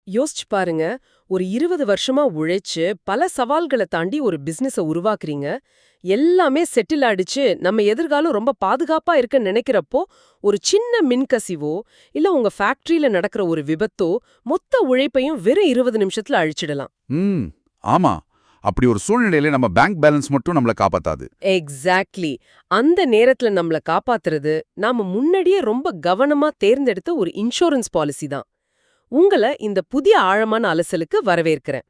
யோசிச்சு பாருங்க. ஒரு 20 வருஷமா உழைச்சு, பல சவால்கள தாண்டி ஒரு பிசினஸ உருவாக்குறீங்க. எல்லாமே செட்டில் ஆயிடுச்சு, நம்ம எதிர்காலம் ரொம்ப பாதுகாப்பா இருக்குன்னு நெனைக்கிறப்போ, ஒரு சின்ன மின்கசிவோ, இல்ல உங்க ஃபேக்டரியில நடக்கிற ஒரு விபத்தோ, மொத்த உழைப்பையும் வெறும் 20 நிமிஷத்துல அழிச்சிடலாம். ம் ஆமா. அப்படி ஒரு சூழ்நிலையில நம்ம பேங்க் பேலன்ஸ் மட்டும் நம்மள காப்பாத்தாது. எக்ஸாக்ட்லி. அந்த நேரத்துல நம்மள காப்பாத்துறது, நாம முன்னாடியே ரொம்ப கவனமா தேர்ந்தெடுத்த ஒரு இன்சூரன்ஸ் பாலிசி தான். உங்கள இந்த புதிய ஆழமான அலசலுக்கு வரவேற்கிறேன்.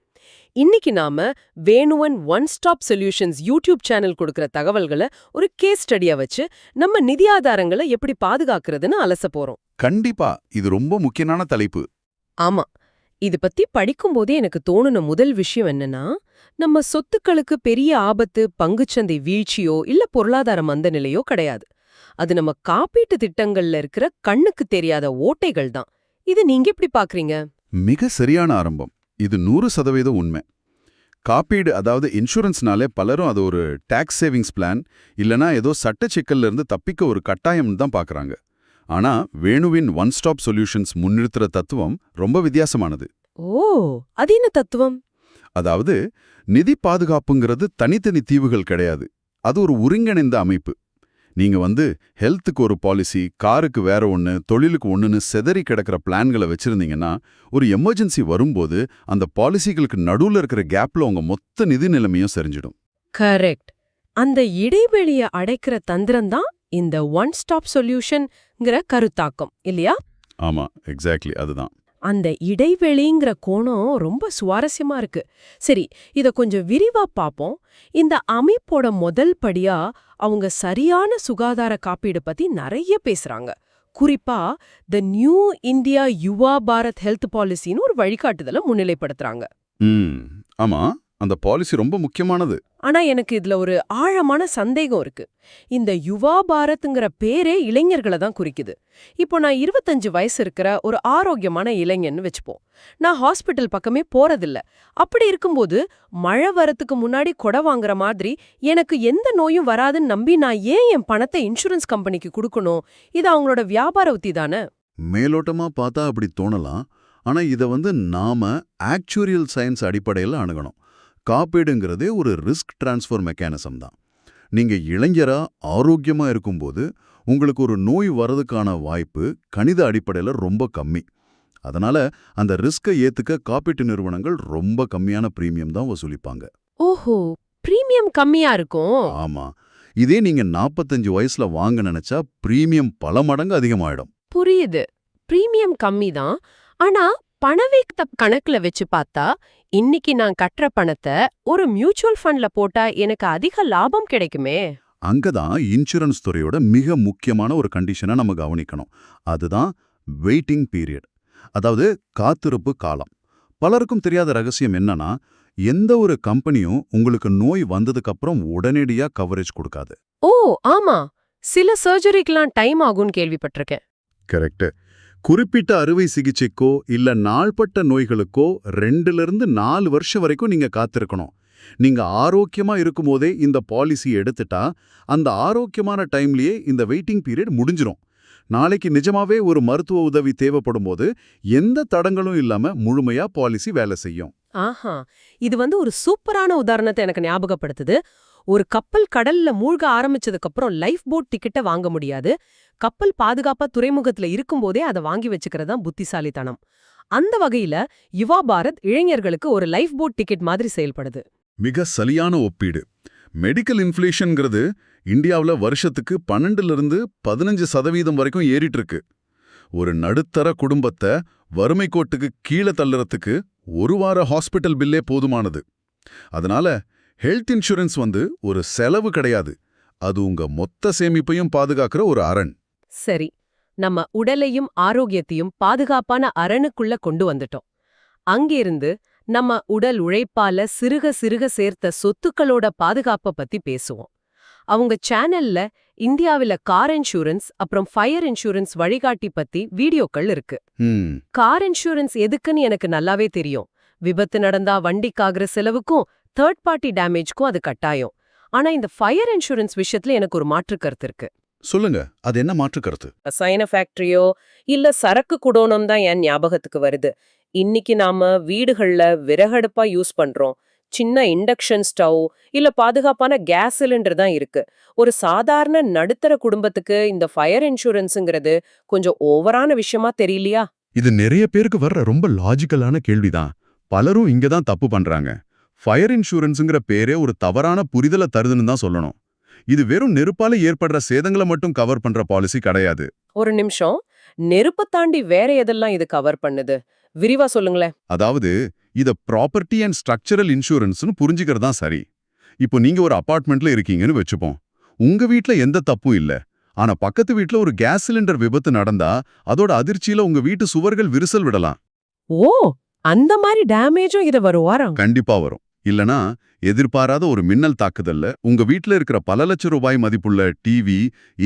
இன்னைக்கு நாம Venuvan one stop solutions YouTube channel கொடுக்கிற தகவல்களை ஒரு கேஸ் ஸ்டடியா வச்சு நம்ம நிதி ஆதாரங்களை எப்படி பாதுகாக்கிறதுன்னு அலச போறோம். கண்டிப்பா இது ரொம்ப முக்கியமான தலைப்பு. ஆமா, இது பத்தி படிக்கும்போதே எனக்கு தோணுன முதல் விஷயம் என்னன்னா, நம்ம சொத்துக்களுக்கு பெரிய ஆபத்து பங்குச்சந்தை வீழ்ச்சியோ இல்ல பொருளாதார மந்த நிலையோ கிடையாது. அது நம்ம காப்பீட்டு திட்டங்கள்ல இருக்கிற கண்ணுக்கு தெரியாத ஓட்டைகள் தான். இது நீங்க எப்படி பாக்குறீங்க? மிக சரியான ஆரம்பம். இது 100% உண்மை. காப்பீடு அதாவது இன்சூரன்ஸ்னாலே பலரும் அது ஒரு டாக்ஸ் சேவிங்ஸ் பிளான் இல்லனா ஏதோ சட்ட சிக்கல்ல இருந்து தப்பிக்க ஒரு கட்டாயம் தான் பார்க்கறாங்க. ஆனா வேணுவின் ஒன் ஸ்டாப் சொல்யூஷன்ஸ் முன்னிறுத்துற தத்துவம் ரொம்ப வித்தியாசமானது. ஓ, அது என்ன தத்துவம்? அதாவது நிதி பாதுகாப்புங்கிறது தனித்தனி தீவுகள் கிடையாது. அது ஒரு ஒருங்கிணைந்த அமைப்பு. நீங்க ஹெல்த்துக்கு ஒரு பாலிசி, காருக்கு வேற ஒன்னு, தொழிலுக்கு ஒன்னுன்னு செதறி கிடக்கிற பிளான்களை வச்சிருந்தீங்கன்னா, ஒரு எமர்ஜென்சி வரும்போது அந்த பாலிசிகளுக்கு நடுவுல இருக்கிற கேப்ல உங்க மொத்த நிதி நிலைமையும் சரிஞ்சிடும். கரெக்ட். அந்த இடைவெளிய அடைக்கிற தந்திரம் தான் இந்த ஒன் ஸ்டாப் சொல்யூஷன்ங்கிற கருத்தாக்கம் இல்லையா? ஆமா, எக்ஸாக்ட்லி அதுதான். அந்த இடைவெளிங்கிற கோணம் ரொம்ப சுவாரஸ்யமா இருக்கு. சரி, இத கொஞ்சம் விரிவா பாப்போம். இந்த அமைப்போட முதல் படியா அவங்க சரியான சுகாதார காப்பீடு பத்தி நிறைய பேசுறாங்க. குறிப்பா the new India Yuva Bharat health பாலிசின்னு ஒரு வழிகாட்டுதல முன்னிலைப்படுத்துறாங்க. ம் ஆமா, அந்த பாலிசி ரொம்ப முக்கியமானது. ஆனா எனக்கு இதுல ஒரு ஆழமான சந்தேகம் இருக்கு. இந்த யுவா பாரத்ங்கிற பேரே இளைஞர்களை தான் குறிக்குது. இப்போ நான் 25 வயசு இருக்கிற ஒரு ஆரோக்கியமான இளைஞன்னு வச்சுப்போம். நான் ஹாஸ்பிட்டல் பக்கமே போறதில்ல. அப்படி இருக்கும்போது மழை வரத்துக்கு முன்னாடி கொடை வாங்குற மாதிரி எனக்கு எந்த நோயும் வராதுன்னு நம்பி நான் ஏன் என் பணத்தை இன்சூரன்ஸ் கம்பெனிக்கு கொடுக்கணும்? இது அவங்களோட வியாபார உத்தி தானே? மேலோட்டமா பார்த்தா அப்படி தோணலாம். ஆனா இத நாம ஆக்சுவரியல் சயின்ஸ் அடிப்படையில் அணுகணும். காப்பீடுங்கிறதே ஒரு ரிஸ்க் டிரான்ஸ்ஃபர் மெக்கானிசம் தான். நீங்க இளைஞரா ஆரோக்கியமா இருக்கும்போது உங்களுக்கு ஒரு நோய் வரதுக்கான வாய்ப்பு கணித அடிப்படையில் ரொம்ப கம்மி. அதனால அந்த ரிஸ்கை ஏத்துக்க காப்பீட்டு நிறுவனங்கள் ரொம்ப கம்மியான பிரீமியம் தான் வசூலிப்பாங்க. ஓஹோ, பிரீமியம் கம்மியா இருக்கும். ஆமா, இதே நீங்க 45 வயசுல வாங்க நினைச்சா பிரீமியம் பல மடங்கு அதிகமாயிடும். புரியுது. பிரீமியம் கம்மி தான். ஆனா பணவீக்கத்தை கணக்குல வச்சு பார்த்தா இன்னைக்கு நான் கட்டுற பணத்தை ஒரு மியூச்சுவல் ஃபண்ட்ல போட்டா எனக்கு அதிக லாபம் கிடைக்குமே. அங்கதான் இன்சூரன்ஸ் துறையோட மிக முக்கியமான ஒரு கண்டிஷனை நம்ம கவனிக்கணும். அதுதான் வெயிட்டிங் பீரியட், அதாவது காத்திருப்பு காலம். பலருக்கும் தெரியாத ரகசியம் என்னன்னா, எந்த ஒரு கம்பெனியும் உங்களுக்கு நோய் வந்ததுக்கு அப்புறம் உடனடியா கவரேஜ் கொடுக்காது. ஓ ஆமா, சில சர்ஜரிக்கெல்லாம் டைம் ஆகும்னு கேள்விப்பட்டிருக்கேன். கரெக்ட். குறிப்பிட்ட அறுவை சிகிச்சைக்கோ இல்ல நாள்பட்ட நோய்களுக்கோ 2லிருந்து 4 வருஷம் வரைக்கும் நீங்க காத்திருக்கணும். நீங்க ஆரோக்கியமா இருக்கும்போதே இந்த பாலிசி எடுத்துட்டா அந்த ஆரோக்கியமான டைம்லயே இந்த வெயிட்டிங் பீரியட் முடிஞ்சிரும். நாளைக்கு நிஜமாவே ஒரு மருத்துவ உதவி தேவைப்படும் போது எந்த தடங்களும் இல்லாம முழுமையா பாலிசி வேலை செய்யும். ஆஹா, இது ஒரு சூப்பரான உதாரணத்தை எனக்கு ஞாபகப்படுத்துது. ஒரு கப்பல் கடல்ல மூழ்க ஆரம்பிச்சதுக்கு அப்புறம் லைஃப் போட் டிக்கெட்டை வாங்க முடியாது. கப்பல் பாதுகாப்பா துறைமுகத்துல இருக்கும்போதே அதை வாங்கி வச்சுக்கிறதா புத்திசாலித்தனம். அந்த வகையில யுவா பாரத் இளைஞர்களுக்கு ஒரு லைஃப் போட் டிக்கெட் மாதிரி செயல்படுது. மிக சரியான ஒப்பீடு. மெடிக்கல் இன்ஃப்ளேஷன்ங்கிறது இந்தியாவில் வருஷத்துக்கு 12லிருந்து 15% வரைக்கும் ஏறிட்டு இருக்கு. ஒரு நடுத்தர குடும்பத்தை வறுமை கோட்டுக்கு கீழே தள்ளுறதுக்கு ஒரு வார ஹாஸ்பிட்டல் பில்லே போதுமானது. அதனால ஹெல்த் இன்சூரன்ஸ் ஒரு செலவு கிடையாது, அது உங்க மொத்த சேமிப்பையும் பாதுகாக்கிற ஒரு அரண். சரி, நம்ம உடலையும் ஆரோக்கியத்தையும் பாதுகாப்பான அரணுக்குள்ள கொண்டு வந்துட்டோம். அங்கிருந்து நம்ம உடல் உழைப்பால சிறுக சிறுக சேர்த்த சொத்துக்களோட பாதுகாப்பை பத்தி பேசுவோம். அவங்க சேனல்ல இந்தியாவில கார் இன்சூரன்ஸ் அப்புறம் ஃபயர் இன்சூரன்ஸ் வழிகாட்டி பத்தி வீடியோக்கள் இருக்கு. கார் இன்சூரன்ஸ் எதுக்குன்னு எனக்கு நல்லாவே தெரியும். விபத்து நடந்தா வண்டிக்காகிற செலவுக்கும் தேர்ட் பார்ட்டி டேமேஜ்க்கும் அது கட்டாயம். ஆனா இந்த ஃபயர் இன்சூரன்ஸ் விஷயத்துல எனக்கு ஒரு மாற்று கருத்து இருக்கு. சொல்லுங்க, அது என்ன மாற்று கருத்து? ரசாயன ஃபேக்டரியோ இல்ல சரக்கு குடோனம் தான் என் ஞாபகத்துக்கு வருது. இன்னைக்கு நாம வீடுகள்ல விறகடுப்பா யூஸ் பண்றோம். சின்ன இண்டக்ஷன் ஸ்டவ் இல்ல பாதுகாப்பான கேஸ் சிலிண்டர் தான் இருக்கு. ஒரு சாதாரண நடுத்தர குடும்பத்துக்கு இந்த ஃபயர் இன்சூரன்ஸ்ங்கிறது கொஞ்சம் ஓவரான விஷயமா தெரியலையா? இது நிறைய பேருக்கு வர்ற ரொம்ப லாஜிக்கலான கேள்விதான். பலரும் இங்க தான் தப்பு பண்றாங்க. ஃபயர் இன்சூரன்ஸ்ங்கிற பேரே ஒரு தவறான புரிதலை தருதுன்னு தான் சொல்லணும். இது வெறும் நெருப்பால ஏற்படுற சேதங்களை மட்டும் கவர் பண்ற பாலிசி கிடையாது. ஒரு நிமிஷம். நெருப்ப தாண்டி வேற எதெல்லாம் இது கவர் பண்ணுது? விரிவா சொல்லுங்களேன். அதாவது இத ப்ராப்பர்ட்டி அண்ட் ஸ்ட்ரக்சரல் இன்சூரன்ஸ்னு புரிஞ்சுக்கிறது தான் சரி. இப்போ நீங்க ஒரு அபார்ட்மெண்ட்ல இருக்கீங்கன்னு வச்சுப்போம். உங்க வீட்ல எந்த தப்பும் இல்ல. ஆனா பக்கத்து வீட்ல ஒரு கேஸ் சிலிண்டர் விபத்து நடந்தா அதோட அதிர்ச்சியில உங்க வீட்டு சுவர்கள் விரிசல் விடலாம். ஓ, அந்த மாதிரி டேமேஜும் இத வரும். கண்டிப்பா வரும். இல்லனா எதிர்பாராத ஒரு மின்னல் தாக்குதல்ல உங்க வீட்ல இருக்கிற பல லட்சம் ரூபாய் மதிப்புள்ள டிவி,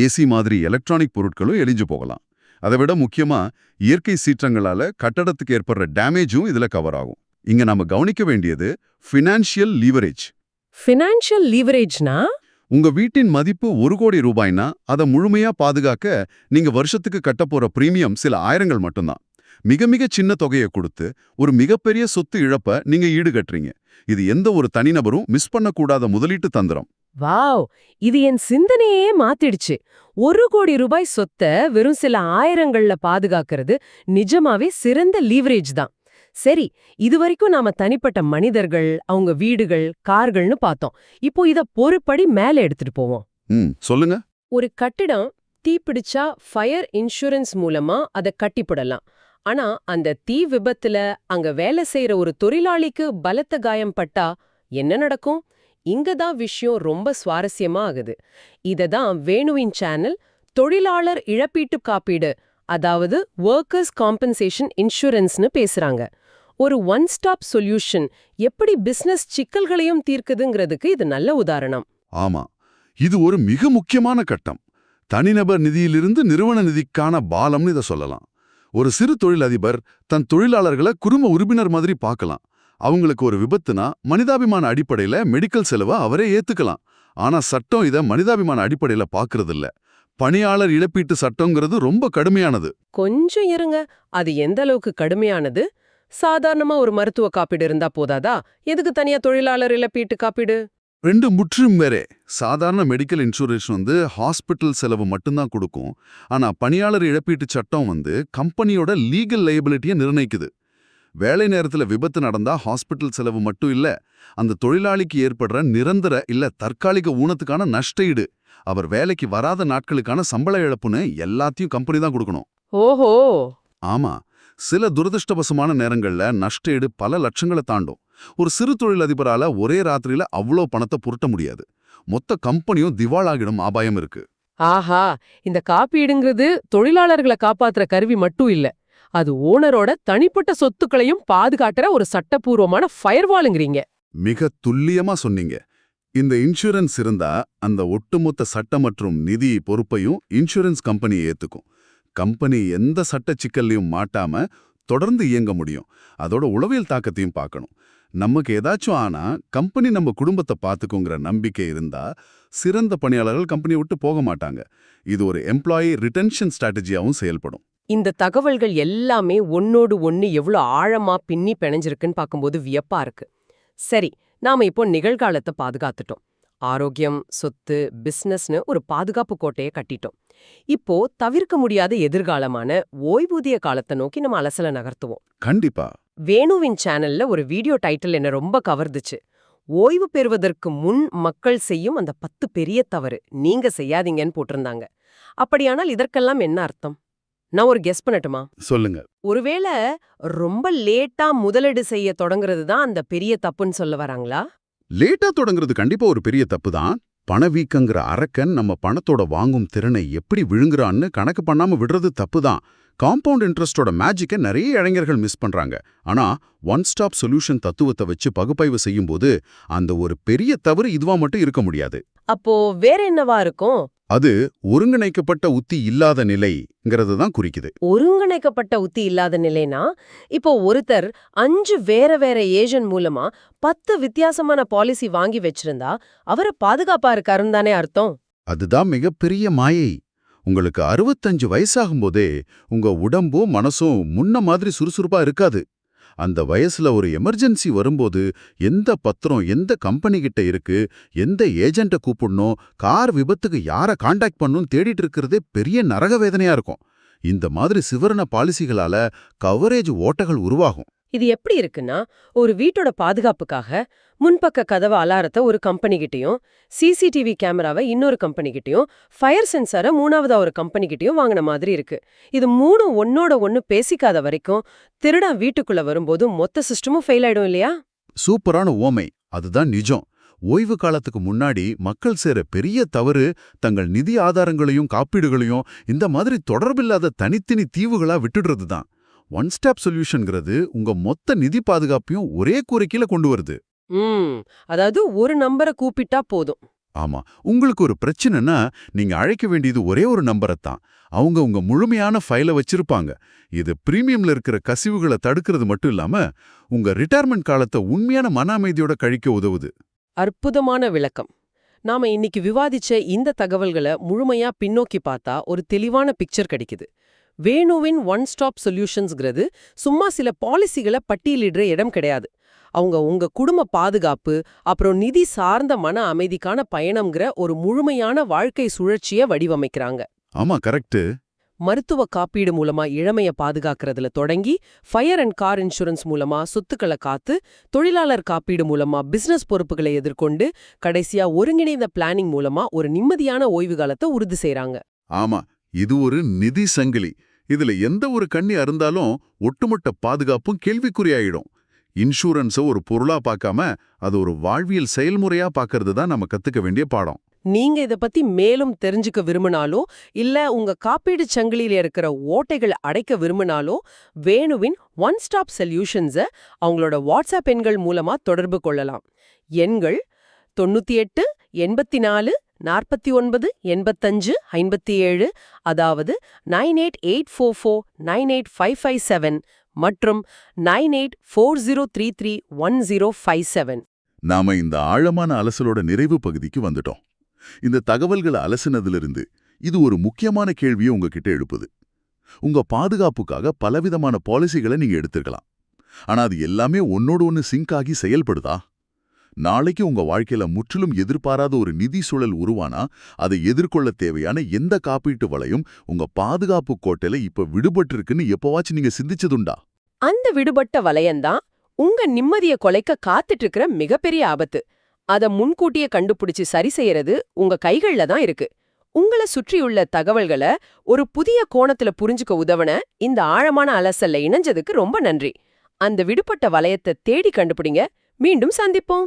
ஏசி மாதிரி எலக்ட்ரானிக் பொருட்களும் எரிஞ்சு போகலாம். அதை விட முக்கியமா இயற்கை சீற்றங்களால கட்டடத்துக்கு ஏற்படுற டேமேஜும் இதுல கவர் ஆகும். இங்க நாம கவனிக்க வேண்டியது ஃபினான்ஷியல் லீவரேஜ். ஃபினான்ஷியல் லீவரேஜ்னா? உங்க வீட்டின் மதிப்பு 1 கோடி ரூபாய்னா அதை முழுமையா பாதுகாக்க நீங்க வருஷத்துக்கு கட்டப்போற பிரீமியம் சில ஆயிரங்கள் மட்டும்தான். மிக மிக சின்ன தொகையை கொடுத்து ஒரு மிகப்பெரிய சொத்து இழப்ப நீங்க ஈடுகட்டுறீங்க. இது எந்த ஒரு தனிநபரும் மிஸ் பண்ணக்கூடாத முதலீட்டு தந்திரம். வாவ்! இது என் சிந்தனையே மாத்திடுச்சு. 1 கோடி ரூபாய் சொத்த வெறும் சில ஆயிரங்கள்ல பாதுகாக்கிறது நிஜமாவே சிறந்த லீவரேஜ் தான். சரி, இதுவரைக்கும் நாம தனிப்பட்ட மனிதர்கள், அவங்க வீடுகள், கார்கள்னு பார்த்தோம். இப்போ இத பொறுப்படி மேல எடுத்துட்டு போவோம். சொல்லுங்க. ஒரு கட்டிடம் தீப்பிடிச்சா ஃபயர் இன்சூரன்ஸ் மூலமா அத கட்டிப்படலாம். ஆனா அந்த தீ விபத்துல அங்க வேலை செய்யற ஒரு தொழிலாளிக்கு பலத்த காயம் பட்டா என்ன நடக்கும்? இங்கதான் விஷயம் ரொம்ப சுவாரஸ்யமா ஆகுது. இததான் வேணுவின் சேனல் தொழிலாளர் இழப்பீட்டு காப்பீடு, அதாவது ஒர்க்கர்ஸ் காம்பன்சேஷன் இன்சூரன்ஸ்னு பேசுறாங்க. ஒரு ஒன் ஸ்டாப் சொல்யூஷன் எப்படி பிசினஸ் சிக்கல்களையும் தீர்க்குதுங்கிறதுக்கு இது நல்ல உதாரணம். ஆமா, இது ஒரு மிக முக்கியமான கட்டம். தனிநபர் நிதியிலிருந்து நிறுவன நிதிக்கான பாலம்னு இதை சொல்லலாம். ஒரு சிறு தொழிலதிபர் தன் தொழிலாளர்களை குடும்ப உறுப்பினர் மாதிரி பார்க்கலாம். அவங்களுக்கு ஒரு விபத்துனா மனிதாபிமான அடிப்படையில மெடிக்கல் செலவை அவரே ஏத்துக்கலாம். ஆனா சட்டம் இதை மனிதாபிமான அடிப்படையில பாக்குறதில்ல. பணியாளர் இழப்பீட்டு சட்டங்கிறது ரொம்ப கடுமையானது. கொஞ்சம் இருங்க, அது எந்த அளவுக்கு கடுமையானது? சாதாரணமா ஒரு மருத்துவ காப்பீடு இருந்தா போதாதா? எதுக்கு தனியா தொழிலாளர் இழப்பீட்டு காப்பீடு? ரெண்டு முற்றிலும் வேறே. சாதாரண மெடிக்கல் இன்சூரன்ஸ் ஹாஸ்பிட்டல் செலவு மட்டும்தான் கொடுக்கும். ஆனா பணியாளர் இழப்பீட்டு சட்டம் கம்பெனியோட லீகல் லையபிலிட்டியை நிர்ணயிக்குது. வேலை நேரத்துல விபத்து நடந்தா ஹாஸ்பிட்டல் செலவு மட்டும் இல்ல, அந்த தொழிலாளிக்கு ஏற்படுற நிரந்தர இல்ல தற்காலிக ஊனத்துக்கான நஷ்டஈடு, அவர் வேலைக்கு வராத நாட்களுக்கான சம்பள இழப்புன்னு எல்லாத்தையும் கம்பெனி தான் கொடுக்கணும். ஓஹோ! ஆமா, சில துரதிருஷ்டவசமான நேரங்கள்ல நஷ்டஈடு பல லட்சங்களை தாண்டும். ஒரு சிறு தொழிலதிபரால ஒரே ராத்திரியில அவ்வளோ பணத்தை புரட்ட முடியாது. மொத்த கம்பெனியும் திவாலாகிடும் அபாயம் இருக்கு. ஆஹா! இந்த காப்பீடுங்கிறது தொழிலாளர்களை காப்பாத்துற கருவி மட்டும் இல்ல, அது ஓனரோட தனிப்பட்ட சொத்துக்களையும் பாதுகாக்கிற ஒரு சட்டப்பூர்வமான ஃபயர்வாலுங்கிறீங்க. மிக துல்லியமா சொன்னீங்க. இந்த இன்சூரன்ஸ் இருந்தா அந்த ஒட்டுமொத்த சட்ட மற்றும் நிதி பொறுப்பையும் இன்சூரன்ஸ் கம்பெனி ஏத்துக்கும். கம்பெனி எந்த சட்ட சிக்கல்லையும் மாட்டாம தொடர்ந்து இயங்க முடியும். அதோட உளவியல் தாக்கத்தையும் பார்க்கணும். நமக்கு ஏதாச்சும் ஆனா கம்பெனி நம்ம குடும்பத்தை பார்த்துக்குங்கிற நம்பிக்கை இருந்தா சிறந்த பணியாளர்கள் கம்பெனி விட்டு போக மாட்டாங்க. இது ஒரு எம்ப்ளாயி ரிட்டென்ஷன் ஸ்ட்ராட்டஜியாவும் செயல்படும். இந்த தகவல்கள் எல்லாமே ஒன்னோடு ஒன்னு எவ்வளவு ஆழமா பின்னி பிணைஞ்சிருக்குன்னு பார்க்கும்போது வியப்பா இருக்கு. சரி, நாம இப்போ நிகழ்காலத்தை பாதுகாத்துட்டோம். ஆரோக்கியம், சொத்து, பிசினஸ்னு ஒரு பாதுகாப்பு கோட்டையை கட்டிட்டோம். இப்போ தவிர்க்க முடியாத எதிர்காலமான ஓய்வூதிய காலத்தை நோக்கி நம்ம அலசல நகர்த்துவோம். கண்டிப்பா. வேணுவின் சேனல்ல ஒரு வீடியோ டைட்டில் என்ன ரொம்ப கவர்ந்துச்சு. ஓய்வு பெறுவதற்கு முன் மக்கள் செய்யும் அந்த 10 பெரிய தவறு நீங்க செய்யாதீங்கன்னு போட்டிருந்தாங்க. அப்படியானால் இதற்கெல்லாம் என்ன அர்த்தம்? நான் ஒரு கெஸ் பண்ணட்டுமா? சொல்லுங்க. ஒருவேளை ரொம்ப லேட்டா முதலீடு செய்ய தொடங்குறது தான் அந்த பெரிய தப்புன்னு சொல்ல வராங்களா? லேட்டா தொடங்குறது கண்டிப்பா ஒரு பெரிய தப்பு தான். பணவீக்கங்கிற அரக்கன் நம்ம பணத்தோட வாங்கும் திறனை எப்படி விழுங்குறான்னு கணக்கு பண்ணாம விடுறது தப்பு தான். காம்பவுண்ட் இன்ட்ரெஸ்டோட மேஜிக்கை நிறைய இளைஞர்கள் மிஸ் பண்றாங்க. ஆனா ஒன் ஸ்டாப் சொல்யூஷன் தத்துவத்தை வச்சு பகுப்பாய்வு செய்யும்போது அந்த ஒரு பெரிய தவறு இதுவா மட்டும் இருக்க முடியாது. அப்போ வேற என்னவா இருக்கும்? அது ஒருங்கிணைக்கப்பட்ட உத்தி இல்லாத நிலைங்கிறது தான் குறிக்குது. ஒருங்கிணைக்கப்பட்ட உத்தி இல்லாத நிலைனா, இப்போ ஒருத்தர் 5 வேற வேற ஏஜென்ட் மூலமா 10 வித்தியாசமான பாலிசி வாங்கி வச்சிருந்தா அவரை பாதுகாப்பா இருக்காருன்னு தானே அர்த்தம்? அதுதான் மிகப்பெரிய மாயை. உங்களுக்கு 65 வயசாகும் போதே உங்க உடம்பும் மனசும் முன்ன மாதிரி சுறுசுறுப்பா இருக்காது. அந்த வயசுல ஒரு எமர்ஜென்சி வரும்போது எந்த பத்திரம் எந்த கம்பெனி கிட்ட இருக்கு, எந்த ஏஜென்ட்டை கூப்பிடணும், கார் விபத்துக்கு யாரை காண்டாக்ட் பண்ணணும் தேடிட்டு இருக்கிறதே பெரிய நரக வேதனையா இருக்கும். இந்த மாதிரி சிவரண பாலிசிகளால கவரேஜ் ஓட்டைகள் உருவாகும். இது எப்படி இருக்குன்னா, ஒரு வீட்டோட பாதுகாப்புக்காக முன்பக்க கதவு அலாரத்தை ஒரு கம்பெனிகிட்டயும், சிசிடிவி கேமராவை இன்னொரு கம்பெனிகிட்டயும், ஃபயர் சென்சாரை மூணாவதா ஒரு கம்பெனிகிட்டயும் வாங்கின மாதிரி இருக்கு. இது மூணும் ஒன்னோட ஒன்னு பேசிக்காத வரைக்கும் திருடன் வீட்டுக்குள்ள வரும்போது மொத்த சிஸ்டமும் ஃபெயில் ஆயிடும் இல்லையா? சூப்பரான ஓமை. அதுதான் நிஜம். ஓய்வு காலத்துக்கு முன்னாடி மக்கள் செய்ற பெரிய தவறு தங்கள் நிதி ஆதாரங்களையும் காப்பீடுகளையும் இந்த மாதிரி தொடர்பில்லாத தனித்தனி தீவுகளா விட்டுடுறது தான். ஒன் ஸ்டாப் சொல்யூஷன்ங்கிறது உங்க மொத்த நிதி பாதுகாப்பையும் ஒரே கூரைக்கீழ கொண்டு வருது. அதாவது ஒரு நம்பரை கூப்பிட்டா போதும். ஆமா, உங்களுக்கு ஒரு பிரச்சனைனா நீங்க அழைக்க வேண்டியது ஒரே ஒரு நம்பரைத்தான். அவங்க உங்க முழுமையான ஃபைலை வச்சிருப்பாங்க. இது பிரீமியம்ல இருக்கிற கசிவுகளை தடுக்கிறது மட்டும் இல்லாம உங்க ரிட்டையர்மெண்ட் காலத்தை உண்மையான மன அமைதியோட கழிக்க உதவுது. அற்புதமான விளக்கம். நாம இன்னைக்கு விவாதிச்ச இந்த தகவல்களை முழுமையா பின்னோக்கி பார்த்தா ஒரு தெளிவான பிக்சர் கிடைக்குது. வேணுவின் ஒன் ஸ்டாப் சொல்யூஷன்ஸ்ங்கிறது சும்மா சில பாலிசிகளை பட்டியலிடுற இடம் கிடையாது. அவங்க உங்க குடும்ப பாதுகாப்பு, அப்புறம் நிதி சார்ந்த மன அமைதிக்கான பயணம்ங்கிற ஒரு முழுமையான வாழ்க்கை சுழற்சியை வடிவமைக்கிறாங்க. ஆமா, கரெக்ட். மருத்துவ காப்பீடு மூலமா இளமைய பாதுகாக்கிறதுல தொடங்கி, ஃபயர் அண்ட் கார் இன்சூரன்ஸ் மூலமா சொத்துக்களை காத்து, தொழிலாளர் காப்பீடு மூலமா பிசினஸ் பொறுப்புகளை எதிர்கொண்டு, கடைசியா ஒருங்கிணைந்த பிளானிங் மூலமா ஒரு நிம்மதியான ஓய்வு காலத்தை உறுதி செய்றாங்க. ஆமா, இது ஒரு நிதி சங்கிலி. இதுல எந்த ஒரு கண்ணி அருந்தாலும் ஒட்டுமொத்த பாதுகாப்பும் கேள்விக்குறியாயிடும். இன்சூரன்ஸை ஒரு பொருளா பார்க்காம அது ஒரு வாழ்வியல் செயல்முறையா பார்க்கறது தான் நம்ம கத்துக்க வேண்டிய பாடம். நீங்க இத பத்தி மேலும் தெரிஞ்சுக்க விரும்பினாலோ, இல்ல உங்க காப்பீடு சங்கிலியில இருக்கிற ஓட்டைகளை அடைக்க விரும்பினாலோ, வேணுவின் ஒன் ஸ்டாப் சொல்யூஷன்ஸ அவங்களோட வாட்ஸ்அப் எண்கள் மூலமா தொடர்பு கொள்ளலாம். எண்கள் 98 84 49 85 57, அதாவது 9884498557 மற்றும் 9840331057. நாம இந்த ஆழமான அலசலோட நிறைவு பகுதிக்கு வந்துட்டோம். இந்த தகவல்களை அலசினதிலிருந்து இது ஒரு முக்கியமான கேள்வியை உங்ககிட்ட எழுப்புது. உங்க பாதுகாப்புக்காக பலவிதமான பாலிசிகளை நீங்க எடுத்துக்கலாம். ஆனா அது எல்லாமே ஒன்னோடு ஒன்னு சிங்க் ஆகி செயல்படுதா? நாளைக்கு உங்க வாழ்க்கையில முற்றிலும் எதிர்பாராத ஒரு நிதி சூழல் உருவானா அதை எதிர்கொள்ள தேவையான எந்த காப்பீட்டு வலையும் உங்க பாதுகாப்பு கோட்டையில இப்ப விடுபட்டிருக்குன்னு எப்பவாச்சும் நீங்க சிந்திச்சதுண்டா? அந்த விடுபட்ட வலையந்தான் உங்க நிம்மதிய கொலைக்க காத்துட்டு இருக்கிற மிகப்பெரிய ஆபத்து. அத முன்கூட்டியே கண்டுபிடிச்சு சரி செய்யறது உங்க கைகள்ல தான் இருக்கு. உங்களை சுற்றியுள்ள தகவல்களை ஒரு புதிய கோணத்துல புரிஞ்சுக்க உதவன இந்த ஆழமான அலசல்ல இணைஞ்சதுக்கு ரொம்ப நன்றி. அந்த விடுபட்ட வலையத்தை தேடி கண்டுபிடிங்க. மீண்டும் சந்திப்போம்.